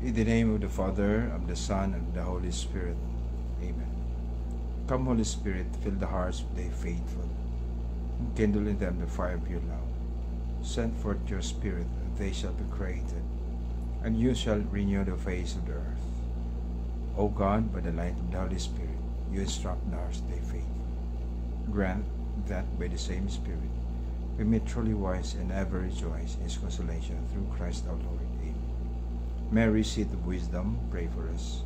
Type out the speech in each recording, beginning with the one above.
In the name of the Father, of the Son, and of the Holy Spirit. Amen. Come, Holy Spirit, fill the hearts of the faithful, and kindle in them the fire of your love. Send forth your Spirit, and they shall be created, and you shall renew the face of the earth. O God, by the light of the Holy Spirit, you instruct the hearts of the faithful. Grant that by the same Spirit we may truly wise and ever rejoice in His consolation through Christ our Lord. Amen. Mary, seat of wisdom, pray for us.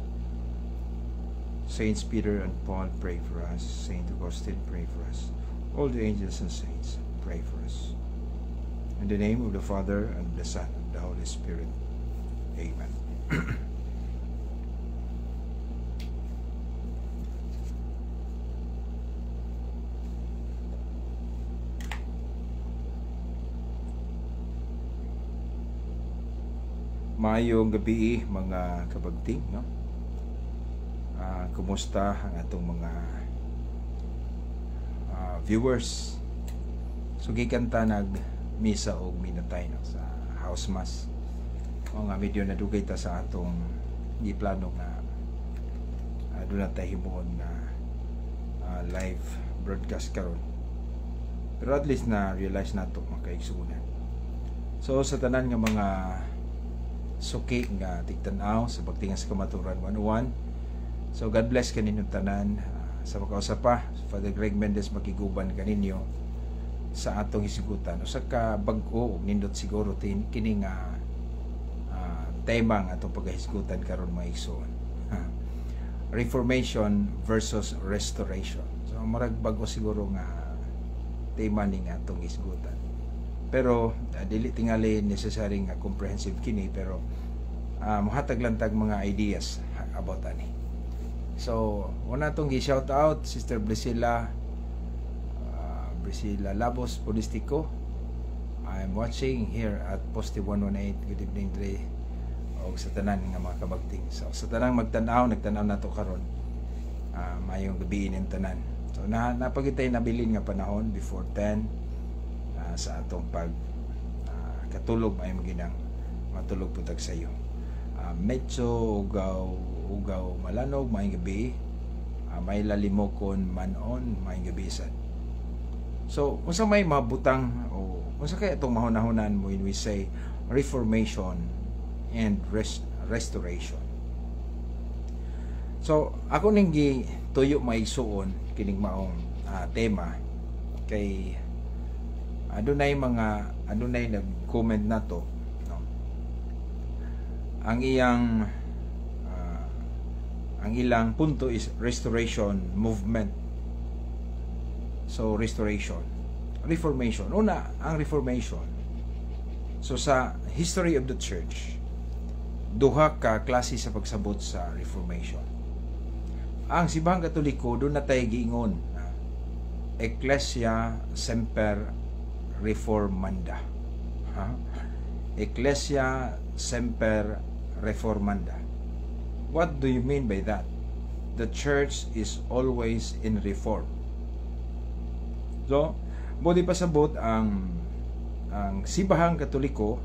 Saints Peter and Paul, pray for us. Saint Augustine, pray for us. All the angels and saints, pray for us. In the name of the Father, and of the Son, and of the Holy Spirit. Amen. Maayong gabi mga kabagting, no? Kumusta ang atong mga viewers? So gikanta nag misa og minatay no, sa house mass. O nga medyo nadugay ta sa atong giplano nga doon na tayo himuon na live broadcast karon. Pero at least na realize nato makaigsunan. So sa tanan nga mga suki nga tigtanaw sa pagtingas sa kamaturan 101. So God bless kaninyong tanan. Sa makausap pa, Father Greg Mendez makiguban kaninyo sa atong hisigutan. Usa ka bag-o nindot siguro kini nga tema nga atong paghisigutan karon mga igsoon. Reformation versus restoration. So marag bag-o siguro nga tema ni nga atong hisigutan. Pero dili tingali necessary nga comprehensive kini, pero muhatag lang tag mga ideas about ani. So una tong gi-shout out Sister Brisila Labos Polistico. I'm watching here at Poste 118. Good evening Dre. Og sa tanan nga mga kabagting. So sa tanang nagtanaw nato karon. Mayong gabi ning tanan. So napagitay nabilin nga panahon before 10 sa atong pag katulog ay maginang matulog putag sayo. Medyo ugaw malanog maayong gabi, may lalimokon manon maayong gabi sad. So unsa may mabutang o unsa kay atong mahuna-hunan mo when we say reformation and restoration. So ako ning gituyo maigsuon kining maong tema kay adunay nag-comment na to, no? Ang ilang punto is restoration movement. So restoration, reformation. Una, ang reformation. So sa history of the church, duha ka klase sa pagsabot sa reformation. Ang Simbahang Katoliko doon na tayo giingon, Ecclesia Semper Reformanda. Ecclesia Semper Reformanda. What do you mean by that? The church is always in reform. So, budi pasabot ang Simbahang Katoliko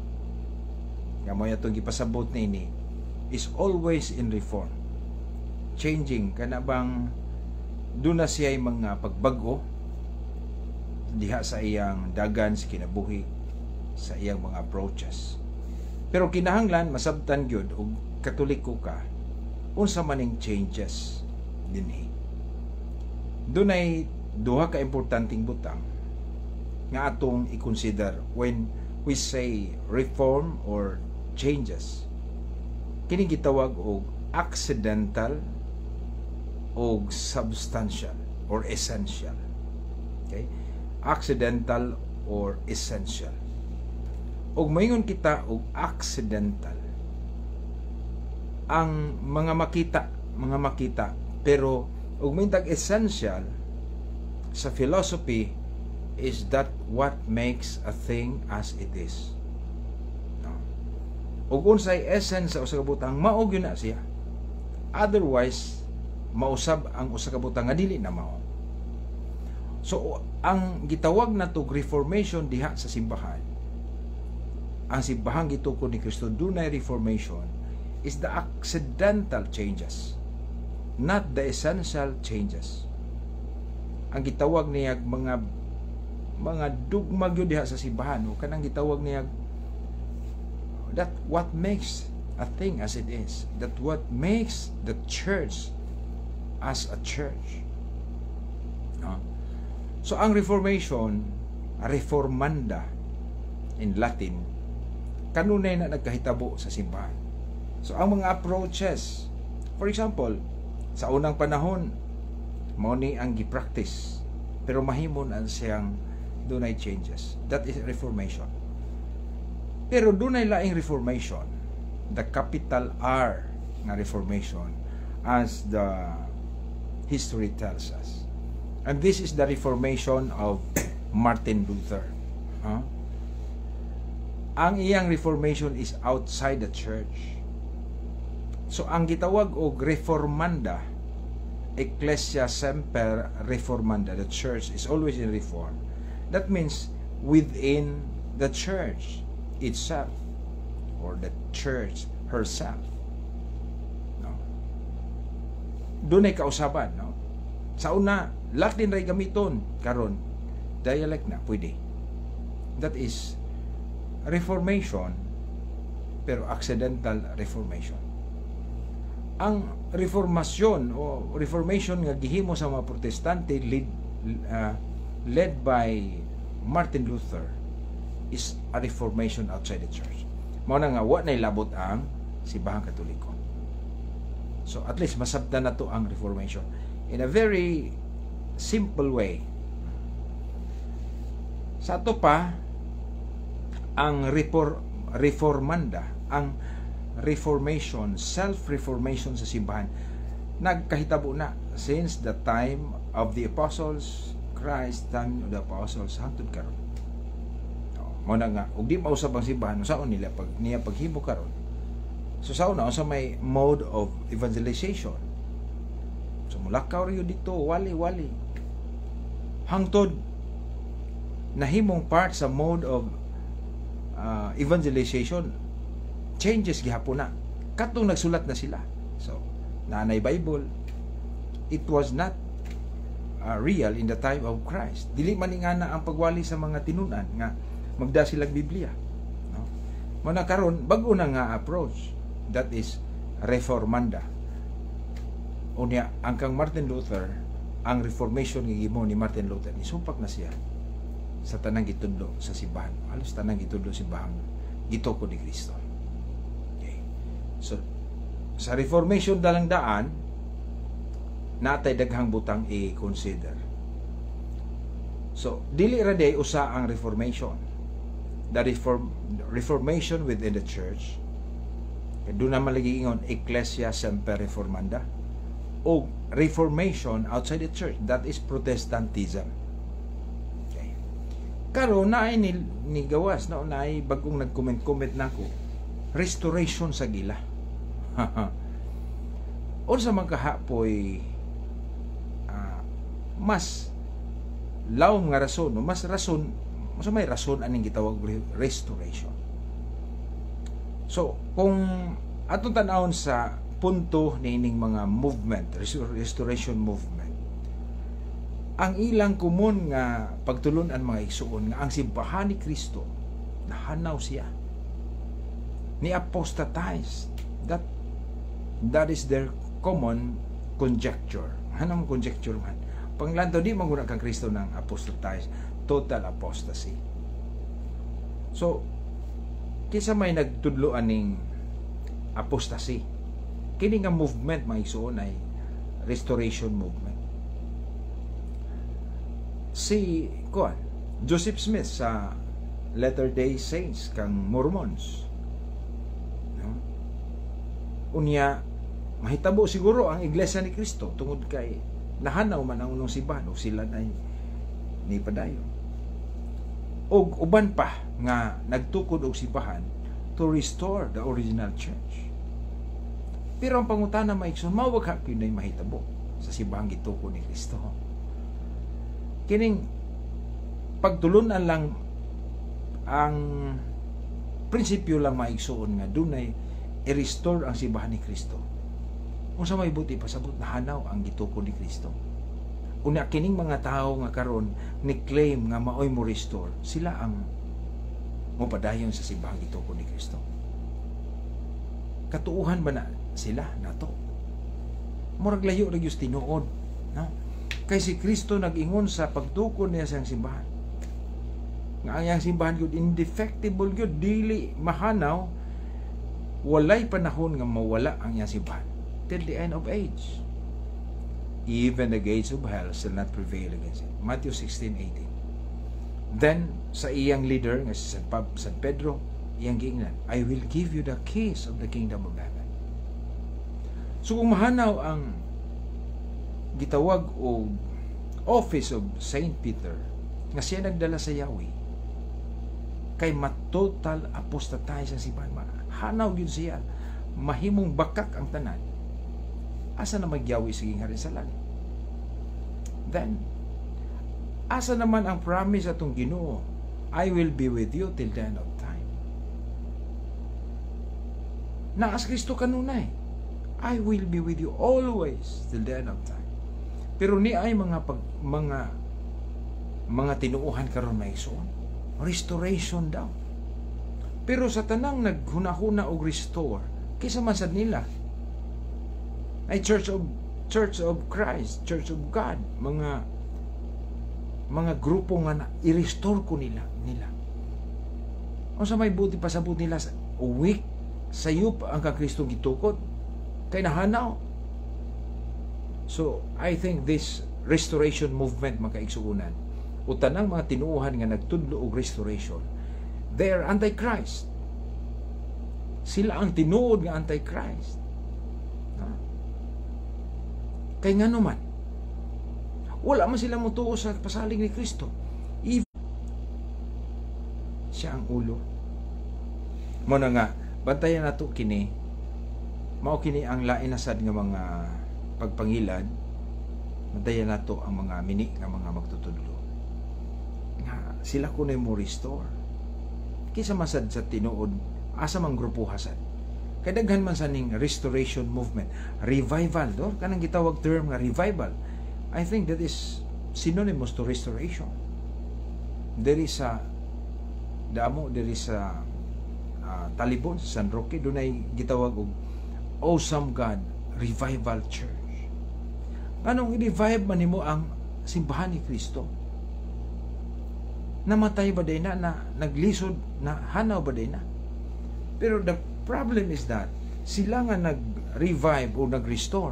nga mo atong gipasabot nini is always in reform. Changing kana bang doon na siya mga pagbago diha sa iyang dagan sa kinabuhi, sa iyang mga approaches. Pero kinahanglan masabtan gyud og Katoliko ka unsa maning changes dinhi. Dunay duha ka importanteng butang nga atong i-consider when we say reform or changes. Kini gitawag og accidental o substantial or essential. Okay? Accidental or essential. Og mayngon kita og accidental, ang mga makita pero og maintag essential sa philosophy is that what makes a thing as it is. No? Og unsay essence sa usa ka butang mao gyud na siya. Otherwise mausab ang usa ka butang nga dili na mao. So ang gitawag na to reformation diha sa simbahan, ang simbahang gitukod ni Kristo dunay reformation is the accidental changes, not the essential changes. Ang gitawag niya mga dugmag yun diha sa simbahan, o kanang gitawag niya that what makes a thing as it is, that what makes the church as a church. So ang Reformation, reformanda in Latin, kanunay na nagkahitabo sa simbahan. So ang mga approaches, for example, sa unang panahon mao ni ang gi-practice, pero mahimon ang siyang dunay changes. That is Reformation. Pero dunay laing Reformation, the capital R nga Reformation, as the history tells us. And this is the Reformation of Martin Luther. Ang iyang Reformation is outside the church. So ang gitawag og reformanda, Ecclesia Semper Reformanda, the church is always in reform. That means within the church itself, or the church herself. Doon ay kausaban, no? Sa una, Latin ray gamiton, karon dialect na pwede. That is Reformation, pero accidental Reformation. Ang reformasyon o Reformation nga gihimo sa mga Protestante led by Martin Luther is a Reformation outside the church. Mao na nga wa nay labot ang simbahang Katoliko. So at least masabtan na to ang Reformation in a very simple way. Sa ato pa ang reformanda, ang Reformation, self-reformation sa simbahan, nagkahitabo na since the time of the apostles, Christ, time of the apostles, hangtod karon. Mao na nga, ug di mausab ang simbahan, saon nila niya paghimo karon. So saon na sa may mode of evangelization. So mulakaw riyo dito, wali-wali. Hangtod nahimong part sa mode of evangelization, changes gihapon na. Katong nagsulat na sila. So, nanay Bible, it was not real in the time of Christ. Dili man nga na ang pagwali sa mga tinunan nga magda silang Biblia. No? Muna karon bag-o na nga approach. That is reformanda. Unya, ang kang Martin Luther, ang Reformation nga gihimo ni Martin Luther, isumpak na siya sa tanang gitudlo sa simbahan. Halos tanang gitudlo simbahan gitukod ni Kristo. So, sa Reformation dalang daan, natay daghang butang i-consider. So, dili ra day usa ang Reformation. The Reformation within the church, doon na malagi ingon, Ecclesia Semper Reformanda, o Reformation outside the church, that is Protestantism. Okay. Karon naay ni gawas, naay bagong nag-comment nako, restoration sa gila. O sa mga kahapoy mas lawom nga rason, mas may rason aning gitawag restoration. So kung atong tan-awon sa punto niining mga movement, restoration movement, ang ilang kumon nga pagtulon ang mga igsuon nga ang simbahan ni Kristo nahanaw siya, ni apostatized. That is their common conjecture. Anong conjecture man? Panglanto, di maguna kang Kristo ng apostatized, total apostasy. So, kisa may nagtudloan ning apostasy, kini nga movement may isuon ay restoration movement. Si Joseph Smith sa Latter-day Saints kang Mormons, unya mahitabo siguro ang Iglesia ni Kristo tungod kay nahanaw man ang unong simbahan o sila na ni padayon. Og uban pa nga nagtukod og simbahan to restore the original church. Pero ang pangutana maigsoon, mao ba kinay mahitabo sa simbahang gitukod ni Kristo? Kining pagtulunan lang ang prinsipyo lang maigsoon nga dunay i-restore ang simbahan ni Kristo. Kung sa may buti pasabot na hanaw ang gitukod ni Kristo. Una kining mga tao nga karon ni claim nga maoy mo restore, sila ang mopadayon sa simbahang gitukod ni Kristo. Katuuhan ba na sila nato? Murag layo ra gyud tinuod, no? Kay si Kristo nag-ingon sa pagtukod niya sa simbahan. Nga ang iyang simbahan gyud indefectible gyud, dili mahanaw, walay panahon nga mawala ang iyang simbahan till the end of age. Even the gates of hell shall not prevail against it. Matthew 16:18. Then sa iyang leader nga si San Pedro, iyang giingnan, I will give you the keys of the kingdom of heaven. So kung mahanaw ang gitawag o office of Saint Peter nga siya nagdala sa Yahweh, kay matotal apostatize sa simbahan, hanaw yun siya, mahimong bakak ang tanan, asa na magyawi sige nga rin sa langit. Then asa naman ang promise atong Ginoo, I will be with you till the end of time. Naas Kristo kanunay, I will be with you always till the end of time. Pero ni ay mga tinuuhan karon may igsoon, restoration daw. Pero sa tanang naghunahuna og restore, kaysa man sad nila ay Church of Christ, Church of God, mga grupo nga i-restore ko nila. O sa may buti pasabot nila sa week sayop ang kakristong gitukod kay nahanaw. So I think this restoration movement makaigsuunan o tanang mga tinuuhan nga nagtudlo og restoration, they are anti-Christ. Sila ang tinuod nga anti-Christ. Kay nga naman, wala man sila mutuo sa pasalig ni Kristo. Siya ang ulo. Muna nga, bantayan nato kini, mao kini ang lain na sad nga mga pagpangilad, bantayan nato ang mga mini nga mga magtutudlo. Nga sila kunoy mo restore. Kisa masad sa tinuod, asa mang grupo hasad. Kay daghan man sa ning restoration movement, revival do, kanang gitawag term nga revival. I think that is synonymous to restoration. There is a Talibon sa San Roque, dunay gitawag og Awesome God Revival Church. Anong i-revive man nimo ang simbahan ni Kristo? Namatay ba day na naglisod na hanaw ba day na? Pero the problem is that sila nga nag-revive o nag-restore,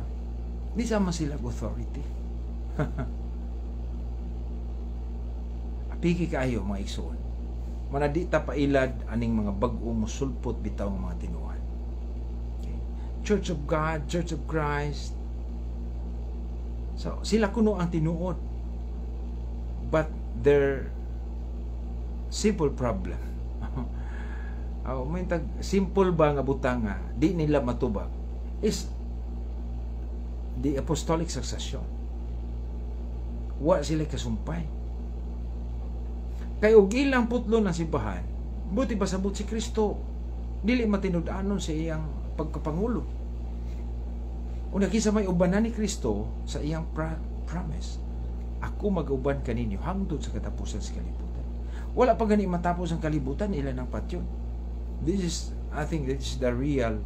di sama sila authority. Apiki kaayo mga igsoon, manadi ta pailad aning mga bag-o mosulpot bitaw ng mga tinuhan. Okay. Church of God, Church of Christ. So sila kuno ang tinuod, but their simple problem, may simple ba nga butang nga di nila matubag is the apostolic succession. Wa sila kasumpay. Kay og ilang putlo ng simbahan, buti pasabot si Kristo, dili matinud-anon sa iyang pagkapangulo. Una kisa may ubanan ni Kristo sa iyang promise, ako mag-uban kaninyo hangtod sa katapusan sa kalibutan. Wala pa gani matapos ang kalibutan, ilan ang patyon. I think this is the real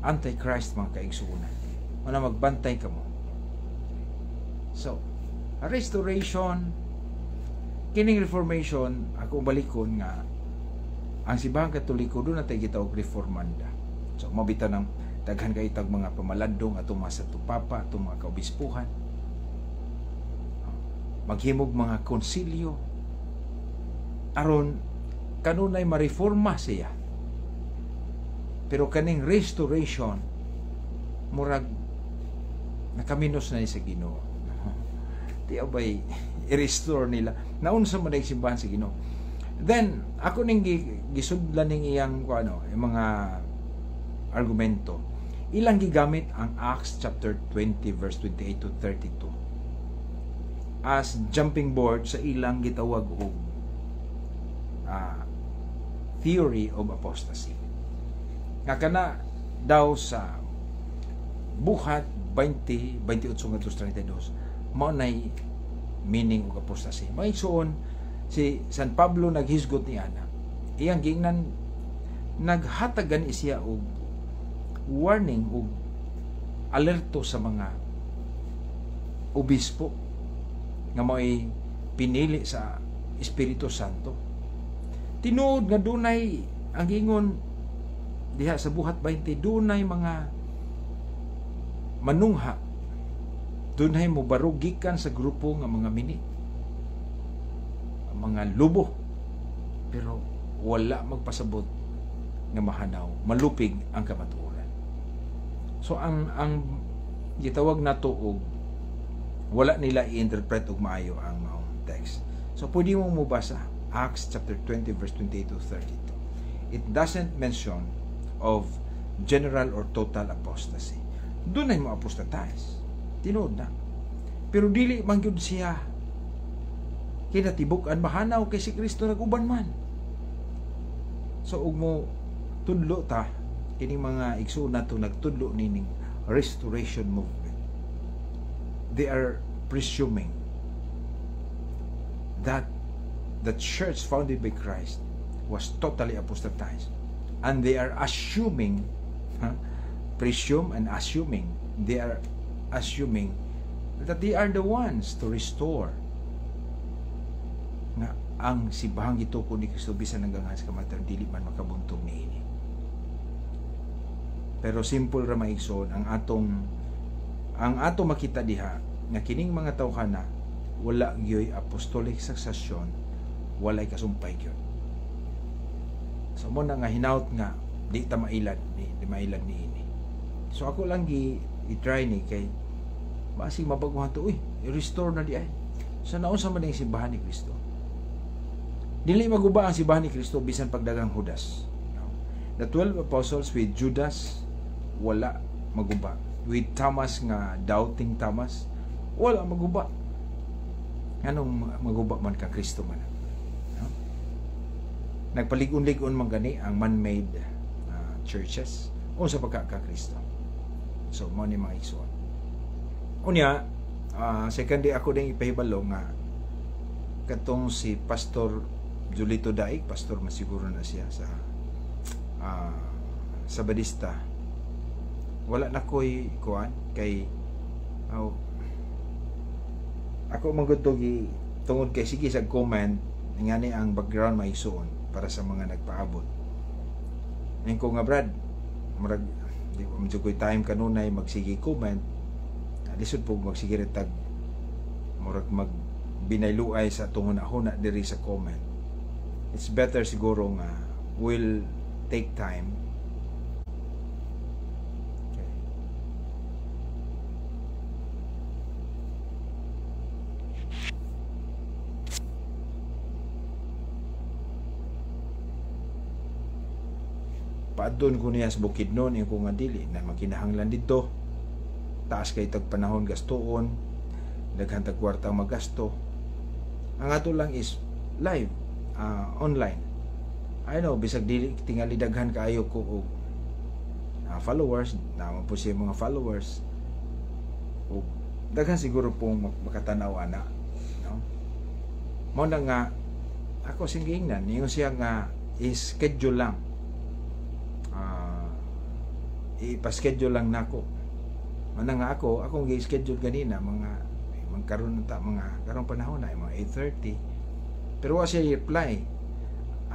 antichrist mga kaigsuunan. Wala magbantay ka mo. So, restoration, kining reformation, ako balikon nga ang Simbahang Katoliko doon natin gitawag reformanda. So mabita ng daghan kay tag mga pamalandong atong mga satupapa, atong mga kaobispuhan, maghimog mga konsilyo aron kanunay mareforma siya. Pero kaning restoration murag nakaminos na ni sa Ginoo. Di abay i-restore nila. Naunsa man ay simbahan sa Ginoo. Then ako ning gisudlan ning iyang yung mga argumento. Ilang gigamit ang Acts chapter 20 verse 28 to 32 as jumping board sa ilang gitawag og theory of apostasy. Nga kana daw sa buhat 20, 28 ngadto 32 mao nay meaning og apostasy. Maigsoon si San Pablo naghisgot ni ana. Iyang gingnan naghatag gani siya og warning og alerto sa mga obispo nga mao'y pinili sa Espiritu Santo. Tinuod nga dunay ang gingon diha sa buhat 20 dunay mga manungha, dunay mo barugikan sa grupo nga mga mini, mga lubo, pero wala magpasabot nga mahanaw, malupig ang kamatuoran. So ang gitawag nato og wala nila i-interpret og maayo ang maong text. So pwede mo mubasa Acts chapter 20 verse 28 to 32. It doesn't mention of general or total apostasy. Doon ay mo apostatize. Tinood na. Pero dili man gyud siya kinatibuk-an mahanaw kay si Kristo nag-uban man. So ug mo tudlo ta kining mga igsoon nato nagtudlo nining restoration movement. They are presuming that the church founded by Christ was totally apostatized, and they are assuming, presume and assuming, they are assuming that they are the ones to restore nga ang sibahang gituko ni Kristo bisan hanggang sa kamatayon dili man makabuntog niini. Pero simple ra maigsoon ang atong makita diha nga kining mga tawhana wala gyoy apostolic succession, walay kasumpay gyud. So mo na nga hinaut nga di ta mailad niini. So ako lang i-try ni kay basig mabaguhan to, i-restore na di ay. So naunsa man ang simbahan ni Kristo. Dili maguba ang simbahan ni Kristo bisan pagdagang Judas. No? The 12 apostles with Judas wala maguba. With Thomas nga doubting Thomas wala maguba. Anong maguba man ka Kristo man. No? Nagpaligon-ligon man gani ang man-made churches o sa pagka-Kristo. So mo ni mga igsoon. Unya, second day ako din ipahibalo nga katong si Pastor Julito Daig, pastor masiguro na siya sa Sabadista. Wala na ko'y kuan kay ako manggutog tungod kay sige sa comment ngani ang background maigsoon para sa mga nagpaabot. Ngayon ko nga Brad, murag di ko medyo ko'y time kanunay magsige comment. Lisod po magsige retag murag binayluay sa tungon-ahona diri sa comment. It's better siguro nga we'll take time. Okay. Paadton ko niya sa Bukidnon yung kung nga dili na makinahanglan dito. Taas kay tag panahon gastoon, daghan tag kwartang magasto. Ang ato lang is live, online. I know bisag dili tingali daghan kaayo ko og followers, naman po siya mga followers. O daghan siguro pong makatanaw ana, no? Mao na nga ako singingnan niyo siya nga i-schedule lang. Ipa-schedule lang nako. Mana nga akong gi-schedule ganina mga karon ta mga karong panahon na mga 8:30 pero wa siya reply.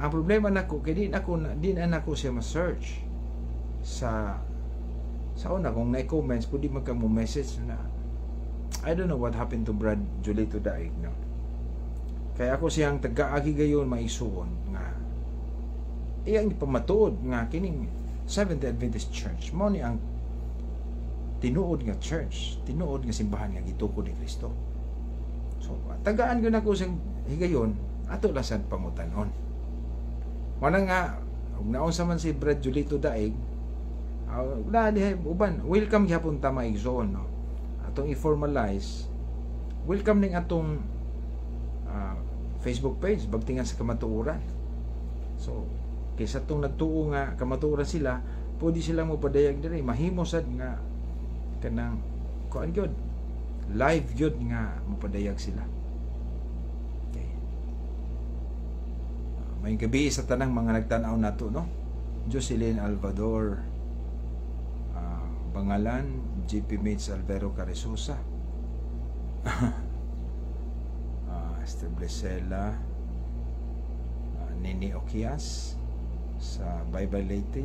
Ang problema nako kay di na ako siya ma-search sa una kung na-comments pwede magka mo message na I don't know what happened to Brad Julito Daig, no? Kaya ako siyang taga-agi gayon maisuon nga iyang ipamatuod nga kining Seventh Adventist Church mo ni ang tinuod nga church, tinuod nga simbahan nga gituko ni Kristo. So tagaan gyud ako sa higayon ato lang sad pangutanon. Wala nga ug naunsa man si Brad Julito Daig, wala di uban welcome gyapon ta maigsoon, no? Atong i-formalize welcome ning atong Facebook page bagtingan sa kamatuoran. So kaysa tong nagtuo nga kamatuoran sila pwede silang mopadayag diri, mahimo sad nga kanang kuan gyud live gyud nga mopadayag sila. Okay. May gabi sa tanang mga nagtanaw nato, no? Jocelyn Alvador, Bangalan, GP Mates Alvero Caresusa, Esther Blesela, Nini Okias sa Bible Leyte,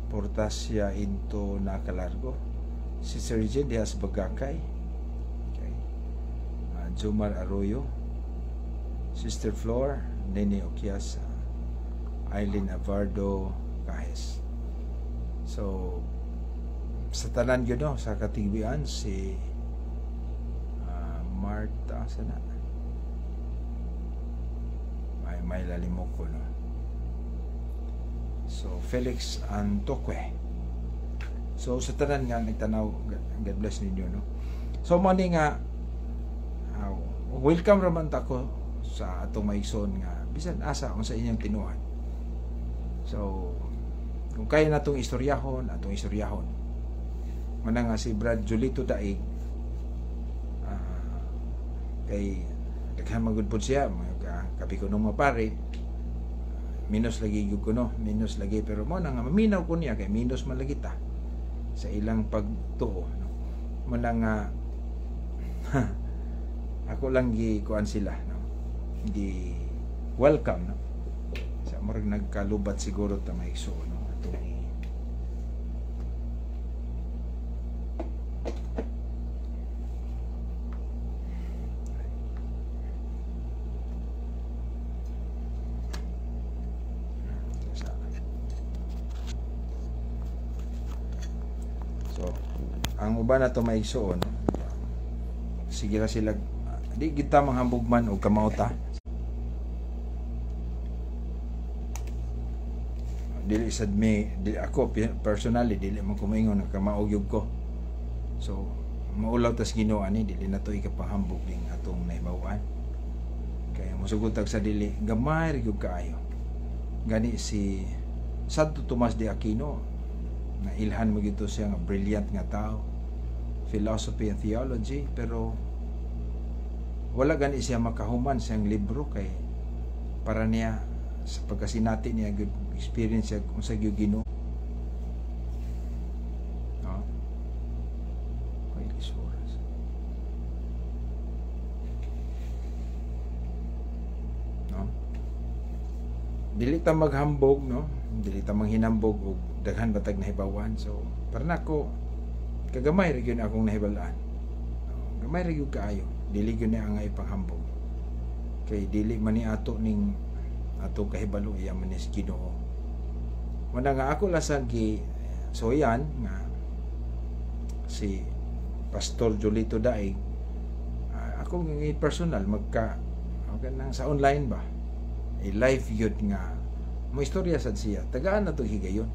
Portasia Into Nakalargo, si Sergeant Diaz Bagakay, okay. Jomar Arroyo, Sister Flor, Nini Okias, Eileen Avardo Cajes. So sa tanan yun, no, sa katigbian si Marta sana may lalimok ko, no? So Felix Antokwe. So sa tanan nga nagtanaw, God bless ninyo, no? So mani nga welcome raman ta ko sa atong maigsoon nga bisan asa kung sa inyong tinuhan. So kung kaya natong istoryahon, atong istoryahon. Mana nga si Brad Julito Daig, kay daghan magud pud siya, kapi ko nung mapare, minus lagi gyud ko, no, minus lagi, pero mo na nga maminaw ko niya kay minus man lagi ta sa ilang pagtuo, no. Mana nga ako lang gi kuan sila, no, di welcome, no, sa murag nagkalubat siguro ta maigso, no, atong ang uban na to maigsoon, sige ra sila di kita manghambog man og kamauta, dili sad me, dili ako personally dili man kumingon nga kamaogyog ko. So maulaw tas Ginoo ani, dili na to ikapahambog ning atong nahibaw-an, kaya mosugod tag sa dili gamay ra gyud kaayo. Gani si Santo Tomas de Aquino, na ilhan mo gito siya nga brilliant nga tao, philosophy and theology, pero wala gani siya makahuman siyang libro kay para niya sa pagkasinati niya good experience siya kung sa Ginoo, no? No? Dili ta maghambog, no, dili ta manghinambog og daghan batag nahibawan. So para nako kagamay ra gyud akong nahibalaan, gamay ra gyud kaayo, dili gyud na ang ipanghambog kay dili man ni ato ning ato kahibalo iya man ni Ginoo. Wala nga ako lasag gi so yan nga si Pastor Julito Daig, ako ng personal magka nang sa online ba live yun nga mo istorya sad siya, tagaan na to higayon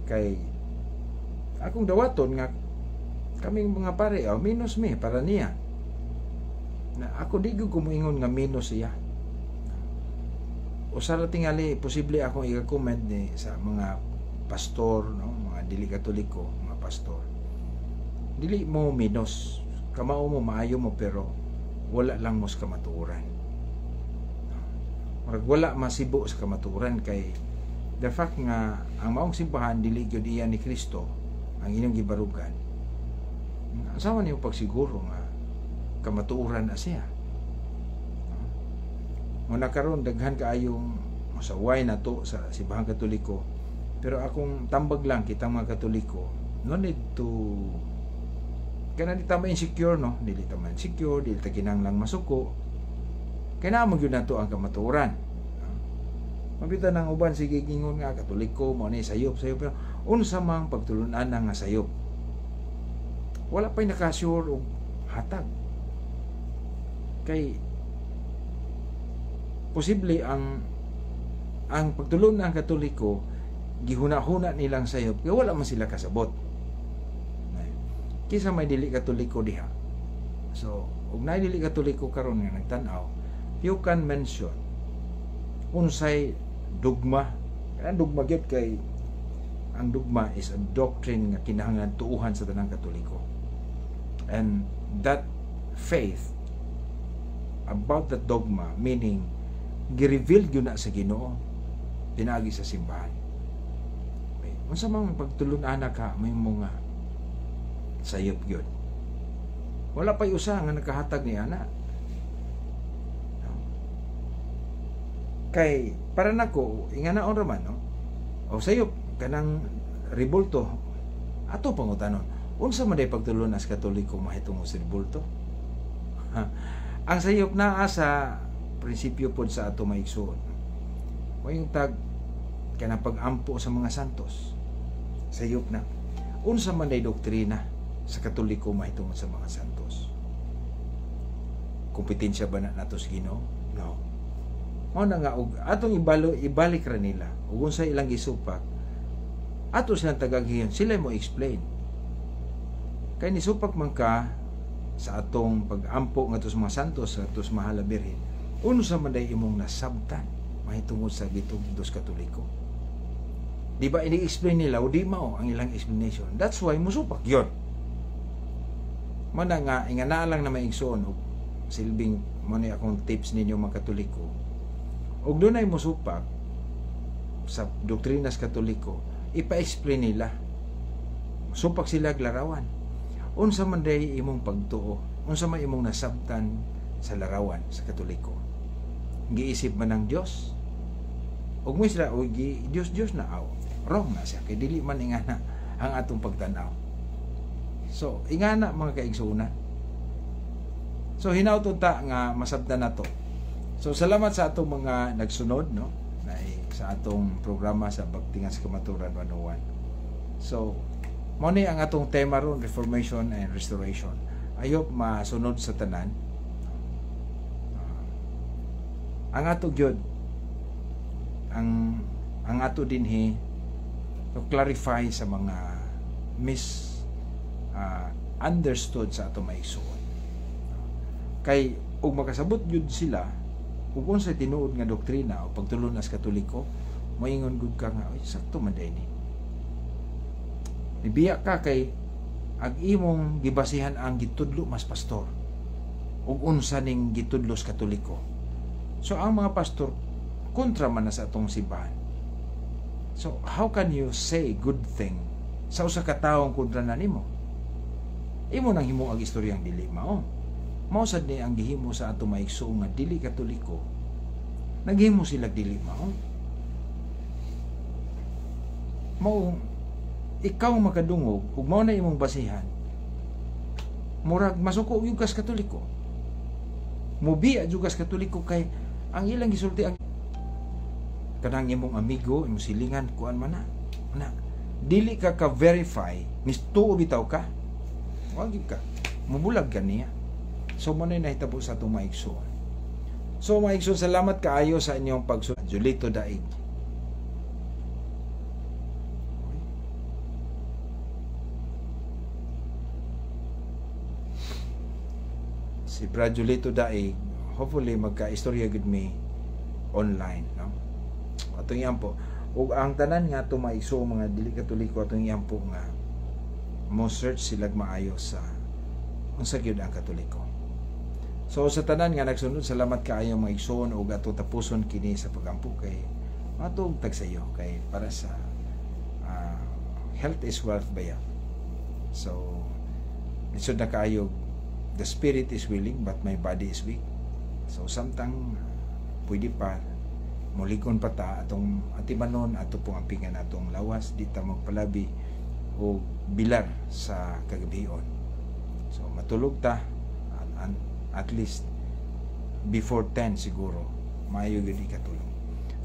kay akong dawaton nga kaming mga pare, minus me para niya na ako di ko kumuingon nga minus siya. O sa tingali posible akong i-comment ni sa mga pastor, no, mga dili katoliko, mga pastor, dili mo minus, kamao mo maayo mo pero wala lang mo sa kamatuoran, wala masibo sa kamatuoran kay the fact nga ang maong simbahan dili gyud iya ni Kristo ang inyong gibarugan. Asawa niyo pagsiguro nga kamatuoran na siya. Muna karon daghan kaayong masaway na to sa simbahan Katoliko, pero akong tambag lang kitang mga Katoliko, no need to kana di tama insecure, no, dili tama insecure, dili ta kinahanglang masuko, kaya naman yun na to ang kamatuoran. Mabita ng uban sige gingon nga Katoliko mo ni sayop, pero unsa mang pagtulunan nga sayop wala pa'y nakasure og hatag kay posible ang pagtulon ng Katoliko gihuna-huna nilang sayop kaya wala man sila kasabot kisa may dili Katoliko diha. So ug nay dili Katoliko karon nga nagtan-aw, you can mention unsay dogma Ang dugma gyud kay ang dugma is a doctrine nga kinahanglan tuuhan sa tanang Katoliko. And that faith about that dogma, meaning gi-reveal gyud na sa Ginoo pinaagi sa simbahan. Okay. Unsa mang pagtulon anak ka may mga sayop gyud. Wala pa'y usa nga nakahatag ni ana. Kay para nako inganaon raman no. O sayop kanang ribulto ato pangutanon. Unsa man day pagtulon as Katoliko mahitungod sa ribulto? Ang sayop naa sa prinsipyo pod sa ato maigsoon. Mo yung tag kanang pag-ampo sa mga santos. Sayop na. Unsa man day doktrina sa Katoliko mahitungod sa mga santos? Kompetensya ba na nato sa Ginoo? No. Mao na nga og atong ibalik ra nila ug unsa ilang gisupak ato silang tagagiyon sila mo explain kay nisupak man ka sa atong pag-ampo ngadto sa mga santos sa atos mahal na birhen unsa man day imong nasabtan mahitungod sa dos Katoliko. Di ba ini-explain nila o di mao ang ilang explanation? That's why musupak yon. Mana nga ingana lang na maigsoon og silbing mo ni akong tips ninyo mga Katoliko. Og dunay musupak sa doktrinas Katoliko, ipa-explain nila. Supak sila glarawan. Unsa man day imong pagtuo, unsa man imong nasabtan sa larawan sa Katoliko. Giisip man ng Dios. Og mo sila og Dios na aw. Wrong na siya kay dili man ingana ang atong pagtan-aw. So, ingana mga kaigsunan. So, hinawton ta nga masabtan nato. So, salamat sa atong mga nagsunod, no? Sa atong programa sa Pagtingan sa Kamaturan 101. So, mo ni ang atong tema ron, Reformation and Restoration. Ayop masunod sa tanan. Ang ato gyud ang ato dinhi to clarify sa mga understood sa atong maigsoon. Kay ug makasabot gyud sila ug unsa tinuod nga doktrina o pagtulon as Katoliko, moingon gud ka nga, oy sakto man day ni. Nibiya ka kay ag imong gibasihan ang gitudlo mas pastor ug unsa ning gitudlos Katoliko. So ang mga pastor kontra man na sa atong simbahan. So how can you say good thing sa usa ka tawo kontra na nimo? Imo nang himo ang istoryang dili mao. Mao sad ni ang gihimo sa ato maigsoon nga dili Katoliko. Naghimo sila dili mao. Mao ikaw makadungog ug mao na imong basihan. Murag masuko gyud kas Katoliko. Mubiya jud kas Katoliko kay ang ilang gisulti ang kanang imong amigo, imong silingan kuan man na. Dili ka verify, mistuo bitaw ka. Wa gyud ka. Mubulag ka niya. So, muna yung nahitabo sa itong maigsoon. So, maigsoon, salamat kaayo sa inyong pagsunod. Julito Daig. Si Brad Julito Daig, hopefully, magka-istorya good me online. No? Atong iyan po. O ang tanan nga itong maigsoon, mga dili Katoliko, atong iyan po nga mo search sila maayo sa unsa gyud ang Katoliko. So sa tanan nga nagsunod, salamat kaayo mga igsoon ug ato tapuson kini sa pagampo kay matug tagsayo kay para sa health is wealth ba yan. So lisod na kaayo, the spirit is willing but my body is weak. So samtang pwede pa mulikon pa ta atong atimanon ato pong ampingan atong lawas di ta magpalabi o bilar sa kagabion. So matulog ta at least before 10 siguro maayo gyud ikatulog.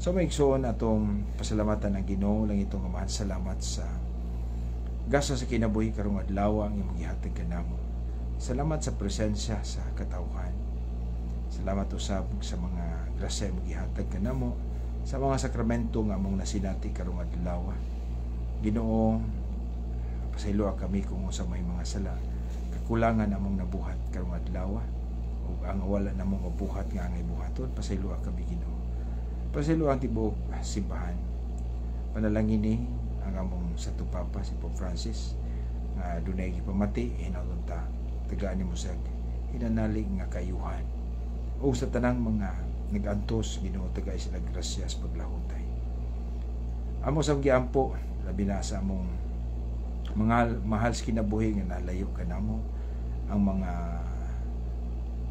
So maigsoon atong pasalamatan ang Ginoo lang itong amahan. Salamat sa gasa sa kinabuhi karong adlaw ang imong gihatag kanamo. Salamat sa presensya sa katawhan. Salamat usab sa mga grasya imong gihatag kanamo, sa mga sakramento nga among nasinati karong adlaw. Ginoo, pasayloa kami kung sa may mga sala kakulangan among nabuhat karong adlaw. Ang wala na mong mabuhat nga angay buhaton, pasayloa kami Ginoo. Pasayloa ang tibuok simbahan. Panalangin ni ang among Santo Papa si Pope Francis nga dunay gipamati hinalunta tagaan nimo sa hinanalig nga kayuhan o sa tanang mga nag-antos Ginoo tagay sila grasya sa paglahutay. Amo sa giampo labi na sa among mga mahal sa kinabuhi nga nalayo kanamo ang mga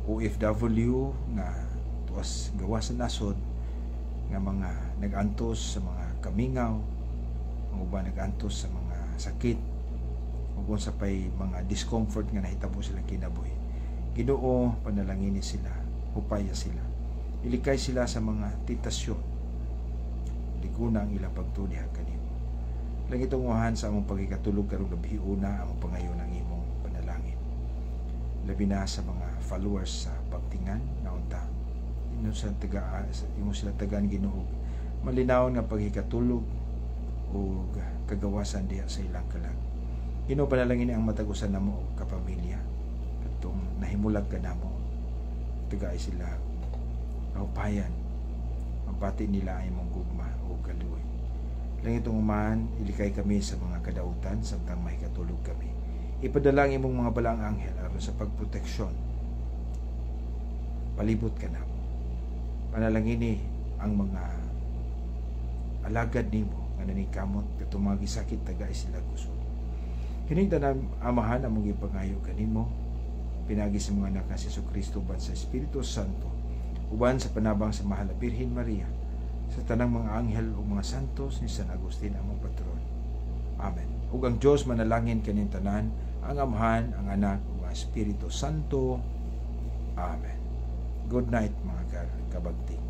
OFW nga tuwas gawa sa nasod nga mga nag-antos sa mga kamingaw, ang uban nag-antos sa mga sakit, ug sa pay mga discomfort nga nahitabo silang kinabuhi. Ginoo, panalangin sila, upaya sila. Ilikay sila sa mga tentasyon. Liguna ang ilang pagtulihan kanimo. Lang itong uhan sa among pagkikatulog karong gabi una among pangayon ng imong panalangin. Labi na sa mga followers sa pagtingan na unta. Imo sila tagaan Ginoo malinaw nga pagkikatulog o kagawasan diha sa ilang kalag. Ginoo, panalangin ang matagusan namo og kapamilya katong nahimulag ka namo tagay sila kaupayan mapati nila ay mong gugma o kaluoy. Lang itong umahan ilikay kami sa mga kadautan samtang mahikatulog kami. Ipadala ang imong mga balang anghel aron sa pagproteksyon. Palibot ka namo. Panalangin ni ang mga alagad nimo nga nanikamot katong mga gisakit tagay sila kusog. Kining tanan amahan among gipangayo kanimo pinagi sa mga anak nga si Jesucristo uban sa Espiritu Santo uban sa panabang sa Mahal na Birhen Maria sa tanang mga anghel ug mga santos ni San Agustin among patron. Amen. Ug ang Dios manalangin kaning tanan, ang Amahan, ang Anak ug ang Espiritu Santo. Amen. Good night mga kabagting.